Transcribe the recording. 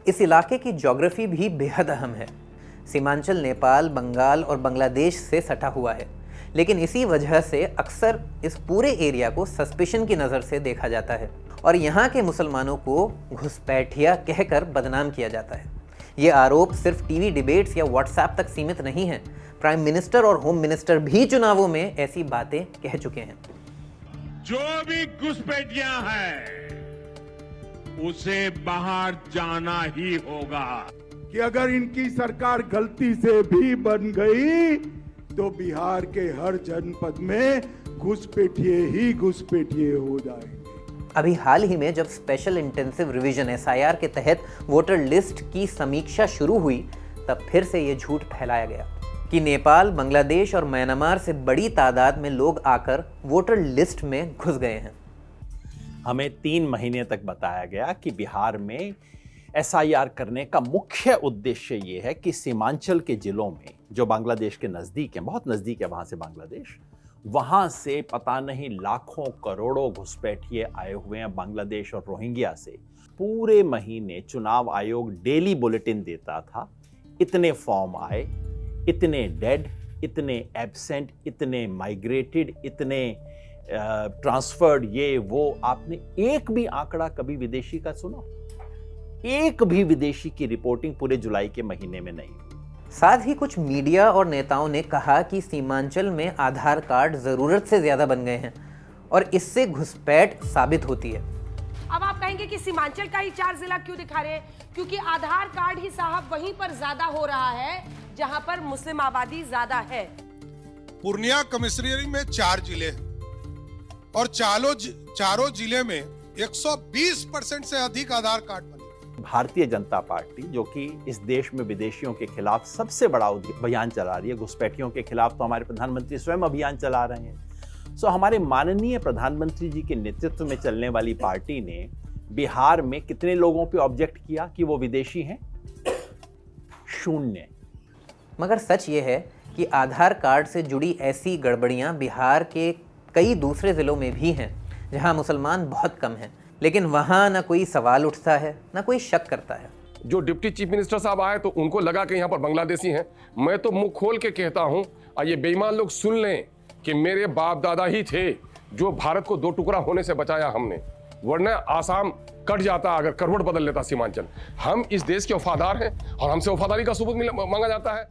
इस इलाके की ज्योग्राफी भी बेहद अहम है। सीमांचल नेपाल, बंगाल और बांग्लादेश से सटा हुआ है, लेकिन इसी वजह से अक्सर इस पूरे एरिया को सस्पिशन की नज़र से देखा जाता है और यहाँ के मुसलमानों को घुसपैठिया कहकर बदनाम किया जाता है। ये आरोप सिर्फ टीवी डिबेट्स या व्हाट्सएप तक सीमित नहीं है। प्राइम मिनिस्टर और होम मिनिस्टर भी चुनावों में ऐसी बातें कह चुके हैं। जो भी घुसपैठिया है उसे बाहर जाना ही होगा। कि अगर इनकी सरकार गलती से भी बन गई तो बिहार के हर जनपद में घुसपैठिए ही घुसपैठिए हो जाएंगे। अभी हाल ही में जब स्पेशल इंटेंसिव रिवीजन SIR के तहत वोटर लिस्ट की समीक्षा शुरू हुई, तब फिर से ये झूठ फैलाया गया कि नेपाल, बांग्लादेश और म्यांमार से बड़ी तादाद में लोग आकर वोटर लिस्ट में घुस गए हैं। हमें 3 महीने तक बताया गया कि बिहार में SIR करने का मुख्य उद्देश्य ये है कि सीमांचल के जिलों में जो बांग्लादेश के नज़दीक हैं, बहुत नज़दीक है वहाँ से बांग्लादेश, वहाँ से पता नहीं लाखों करोड़ों घुसपैठिए आए हुए हैं बांग्लादेश और रोहिंग्या से। पूरे महीने चुनाव आयोग डेली बुलेटिन देता था, इतने फॉर्म आए, इतने डेड, इतने एब्सेंट, इतने माइग्रेटेड, इतने ट्रांसफर्ड, ये वो। आपने एक भी आंकड़ा कभी विदेशी का सुना? एक भी विदेशी की रिपोर्टिंग पूरे जुलाई के महीने में नहीं। साथ ही कुछ मीडिया और नेताओं ने कहा कि सीमांचल में आधार कार्ड जरूरत से ज्यादा बन गए हैं और इससे घुसपैठ साबित होती है। अब आप कहेंगे कि सीमांचल का ही 4 जिला क्यों दिखा रहे हैं? क्योंकि आधार कार्ड ही साहब वहीं पर ज्यादा हो रहा है जहां पर मुस्लिम आबादी ज्यादा है। पूर्णिया कमिश्नरी में 4 जिले हैं और चारों जिले में 120% से अधिक आधार कार्ड बने। भारतीय जनता पार्टी, जो कि इस देश में विदेशियों के खिलाफ सबसे बड़ा अभियान चला रही है, घुसपैठियों के खिलाफ तो हमारे प्रधानमंत्री स्वयं अभियान चला रहे हैं। सो हमारे माननीय प्रधानमंत्री जी के नेतृत्व में चलने वाली पार्टी ने बिहार में कितने लोगों पे ऑब्जेक्ट किया कि वो विदेशी हैं? 0। मगर सच ये है कि आधार कार्ड से जुड़ी ऐसी गड़बड़ियां बिहार के कई दूसरे जिलों में भी हैं जहां मुसलमान बहुत कम हैं, लेकिन वहां ना कोई सवाल उठता है ना कोई शक करता है। जो डिप्टी चीफ मिनिस्टर साहब आए तो उनको लगा कि यहाँ पर बांग्लादेशी हैं। मैं तो मुंह खोल के कहता हूँ, और ये बेईमान लोग सुन लें कि मेरे बाप दादा ही थे जो भारत को 2 टुकड़ा होने से बचाया हमने, वरना आसाम कट जाता अगर करवट बदल लेता सीमांचल। हम इस देश के वफादार हैं और हमसे वफादारी का सबूत मांगा जाता है।